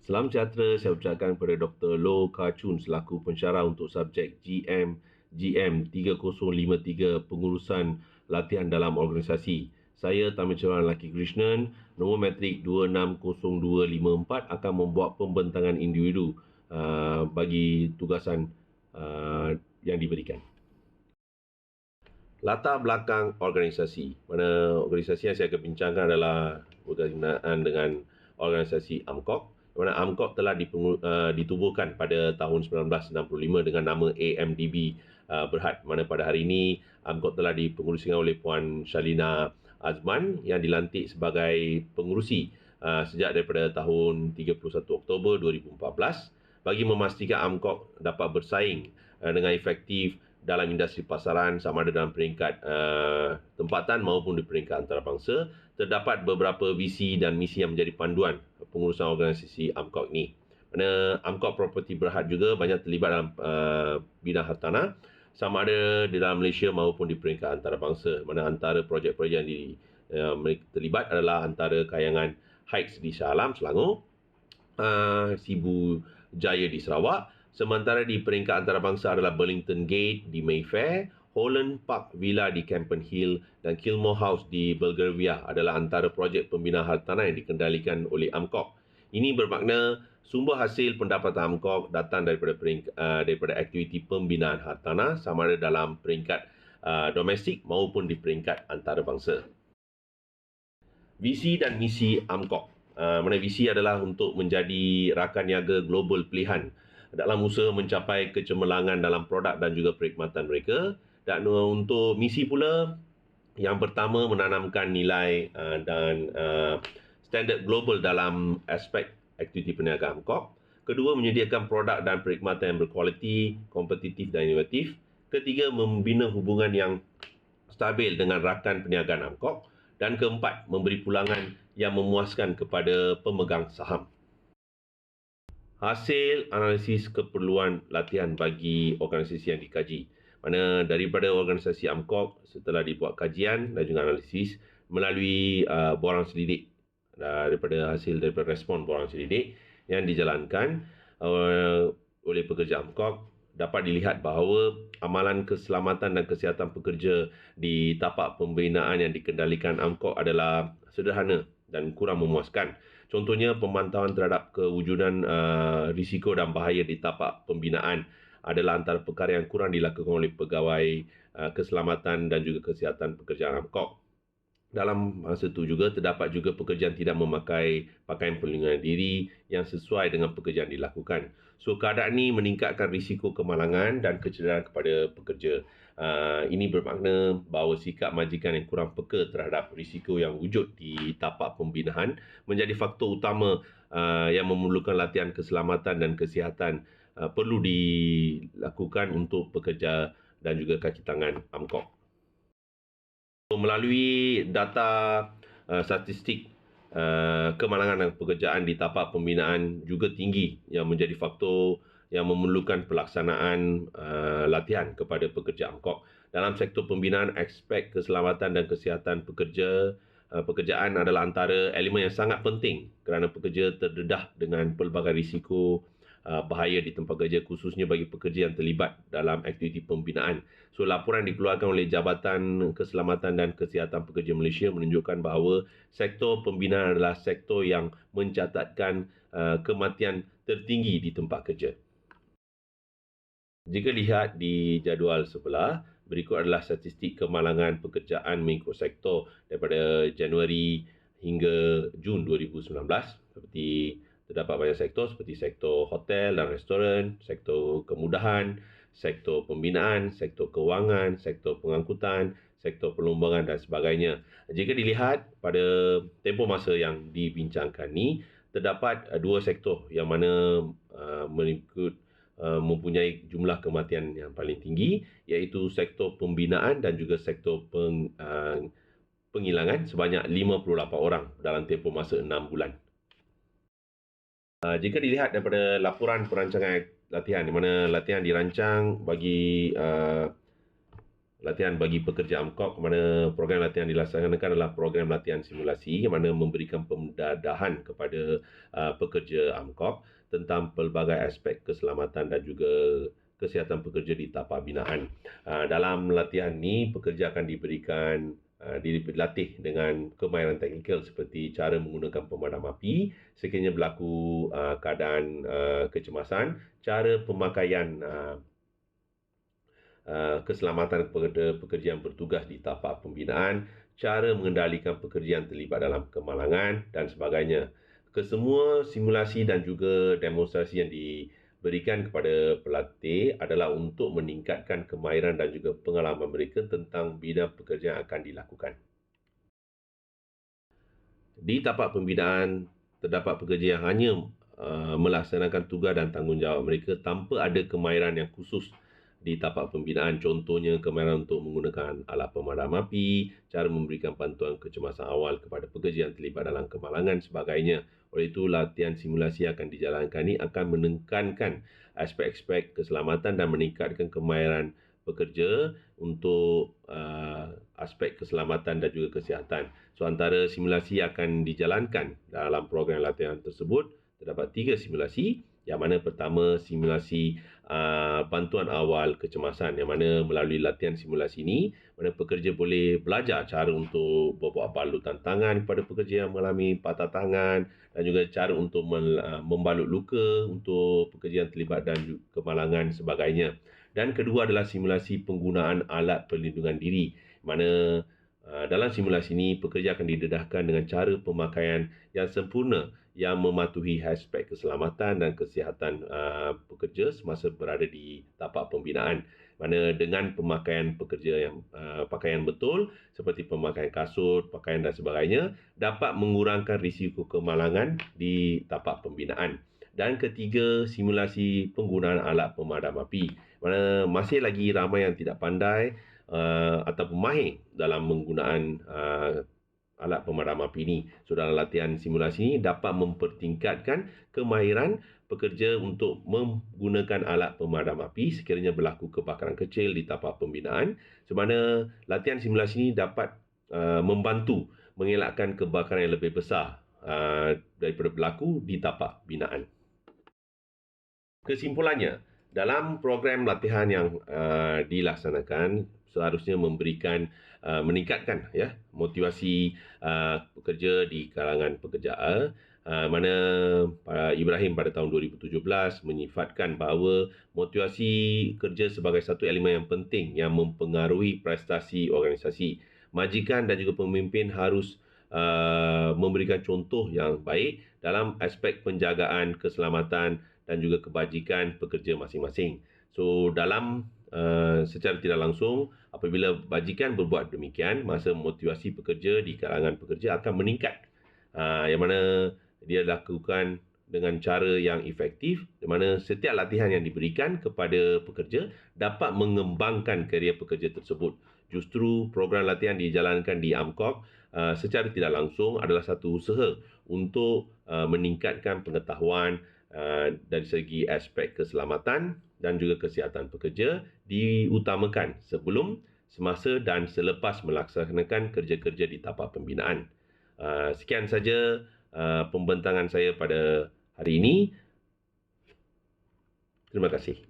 Salam sejahtera saya ucapkan kepada Dr. Loh Kah Chun selaku pensyarah untuk subjek GM 3053 pengurusan latihan dalam organisasi. Saya Thamicharana Lucky Krishnan, nombor matrik 260254 akan membuat pembentangan individu bagi tugasan yang diberikan. Latar belakang organisasi. Mana organisasi yang saya akan bincangkan adalah berkenaan dengan organisasi AMCOG. Mana AMCOG telah ditubuhkan pada tahun 1965 dengan nama AMDB Berhad. Mana pada hari ini AMCOG telah dipengerusikan oleh Puan Shalina Azman yang dilantik sebagai pengerusi sejak daripada tahun 31 Oktober 2014 bagi memastikan AMCOG dapat bersaing dengan efektif dalam industri pasaran sama ada dalam peringkat tempatan maupun di peringkat antarabangsa. Terdapat beberapa visi dan misi yang menjadi panduan pengurusan organisasi AMCOG ini. Mana AMCOG Property Berhad juga banyak terlibat dalam bidang hartanah sama ada di dalam Malaysia maupun di peringkat antarabangsa. Mana antara projek-projek yang mereka terlibat adalah antara kayangan Heights di Shah Alam, Selangor, Sibu Jaya di Sarawak. Sementara di peringkat antarabangsa adalah Burlington Gate di Mayfair, Holland Park Villa di Campen Hill dan Kilmore House di Belgravia adalah antara projek pembinaan hartanah yang dikendalikan oleh AMCOG. Ini bermakna sumber hasil pendapatan AMCOG datang daripada aktiviti pembinaan hartanah sama ada dalam peringkat domestik maupun di peringkat antarabangsa. Visi dan misi AMCOG. Mana visi adalah untuk menjadi rakan niaga global pilihan dalam usaha mencapai kecemerlangan dalam produk dan juga perkhidmatan mereka. Dan untuk misi pula, yang pertama menanamkan nilai dan standard global dalam aspek aktiviti perniagaan AMCOG. Kedua, menyediakan produk dan perkhidmatan yang berkualiti, kompetitif dan inovatif. Ketiga, membina hubungan yang stabil dengan rakan perniagaan AMCOG. Dan keempat, memberi pulangan yang memuaskan kepada pemegang saham. Hasil analisis keperluan latihan bagi organisasi yang dikaji. Mana daripada organisasi AMCOG setelah dibuat kajian dan juga analisis melalui borang selidik daripada respon borang selidik yang dijalankan oleh pekerja AMCOG, dapat dilihat bahawa amalan keselamatan dan kesihatan pekerja di tapak pembinaan yang dikendalikan AMCOG adalah sederhana dan kurang memuaskan. Contohnya, pemantauan terhadap kewujudan risiko dan bahaya di tapak pembinaan adalah antara perkara yang kurang dilakukan oleh pegawai keselamatan dan juga kesihatan pekerjaan AMCOG. Dalam masa itu juga, terdapat juga pekerja yang tidak memakai pakaian perlindungan diri yang sesuai dengan pekerjaan dilakukan. So, keadaan ini meningkatkan risiko kemalangan dan kecederaan kepada pekerja. Ini bermakna bahawa sikap majikan yang kurang peka terhadap risiko yang wujud di tapak pembinaan menjadi faktor utama yang memerlukan latihan keselamatan dan kesihatan perlu dilakukan untuk pekerja dan juga kaki tangan AMCOG. Melalui data statistik, kemalangan dan pekerjaan di tapak pembinaan juga tinggi yang menjadi faktor yang memerlukan pelaksanaan latihan kepada pekerja AMCOG. Dalam sektor pembinaan, aspek keselamatan dan kesihatan pekerjaan adalah antara elemen yang sangat penting kerana pekerja terdedah dengan pelbagai risiko bahaya di tempat kerja, khususnya bagi pekerja yang terlibat dalam aktiviti pembinaan. So, laporan dikeluarkan oleh Jabatan Keselamatan dan Kesihatan Pekerja Malaysia menunjukkan bahawa sektor pembinaan adalah sektor yang mencatatkan kematian tertinggi di tempat kerja. Jika lihat di jadual sebelah, berikut adalah statistik kemalangan pekerjaan mengikut sektor daripada Januari hingga Jun 2019. Seperti terdapat banyak sektor seperti sektor hotel dan restoran, sektor kemudahan, sektor pembinaan, sektor kewangan, sektor pengangkutan, sektor perlombangan dan sebagainya. Jika dilihat pada tempoh masa yang dibincangkan ni, terdapat dua sektor yang mana mempunyai jumlah kematian yang paling tinggi, iaitu sektor pembinaan dan juga sektor penghilangan sebanyak 58 orang dalam tempoh masa 6 bulan. Jika dilihat daripada laporan perancangan latihan, di mana latihan dirancang bagi latihan bagi pekerja AMCOG, mana program latihan dilaksanakan adalah program latihan simulasi yang mana memberikan pendedahan kepada pekerja AMCOG tentang pelbagai aspek keselamatan dan juga kesihatan pekerja di tapak binaan. Dalam latihan ni, pekerja akan diberikan dilatih dengan kemahiran teknikal seperti cara menggunakan pemadam api sekiranya berlaku keadaan kecemasan, cara pemakaian keselamatan kepada pekerja yang bertugas di tapak pembinaan, cara mengendalikan pekerja yang terlibat dalam kemalangan dan sebagainya. Kesemua simulasi dan juga demonstrasi yang diberikan kepada pelatih adalah untuk meningkatkan kemahiran dan juga pengalaman mereka tentang bidang pekerjaan yang akan dilakukan. Di tapak pembinaan, terdapat pekerja yang hanya melaksanakan tugas dan tanggungjawab mereka tanpa ada kemahiran yang khusus di tapak pembinaan. Contohnya kemahiran untuk menggunakan alat pemadam api, cara memberikan bantuan kecemasan awal kepada pekerja yang terlibat dalam kemalangan sebagainya. Oleh itu, latihan simulasi yang akan dijalankan ini akan menekankan aspek-aspek keselamatan dan meningkatkan kemahiran pekerja untuk aspek keselamatan dan juga kesihatan. So, antara simulasi yang akan dijalankan dalam program latihan tersebut, terdapat 3 simulasi. Yang mana pertama, simulasi bantuan awal kecemasan, yang mana melalui latihan simulasi ini, mana pekerja boleh belajar cara untuk membuat balutan tangan kepada pekerja yang mengalami patah tangan dan juga cara untuk membalut luka untuk pekerja yang terlibat dan kemalangan sebagainya. Dan kedua adalah simulasi penggunaan alat perlindungan diri, mana dalam simulasi ini, pekerja akan didedahkan dengan cara pemakaian yang sempurna yang mematuhi aspek keselamatan dan kesihatan pekerja semasa berada di tapak pembinaan. Mana dengan pemakaian pekerja yang pakaian betul seperti pemakaian kasut, pakaian dan sebagainya dapat mengurangkan risiko kemalangan di tapak pembinaan. Dan ketiga, simulasi penggunaan alat pemadam api. Mana masih lagi ramai yang tidak pandai ataupun mahir dalam penggunaan alat pemadam api ini. So, dalam latihan simulasi ini dapat mempertingkatkan kemahiran pekerja untuk menggunakan alat pemadam api sekiranya berlaku kebakaran kecil di tapak pembinaan. Semana latihan simulasi ini dapat membantu mengelakkan kebakaran yang lebih besar daripada berlaku di tapak binaan. Kesimpulannya, dalam program latihan yang dilaksanakan seharusnya memberikan meningkatkan motivasi pekerja di kalangan pekerja mana Ibrahim pada tahun 2017 menyifatkan bahawa motivasi kerja sebagai satu elemen yang penting yang mempengaruhi prestasi organisasi. Majikan dan juga pemimpin harus memberikan contoh yang baik dalam aspek penjagaan keselamatan dan juga kebajikan pekerja masing-masing. So, dalam secara tidak langsung, apabila bajikan berbuat demikian, masa motivasi pekerja di kalangan pekerja akan meningkat. Yang mana dia lakukan dengan cara yang efektif, di mana setiap latihan yang diberikan kepada pekerja dapat mengembangkan kerjaya pekerja tersebut. Justru program latihan dijalankan di AMCOG secara tidak langsung adalah satu usaha untuk meningkatkan pengetahuan dari segi aspek keselamatan dan juga kesihatan pekerja diutamakan sebelum, semasa dan selepas melaksanakan kerja-kerja di tapak pembinaan. Sekian saja pembentangan saya pada hari ini. Terima kasih.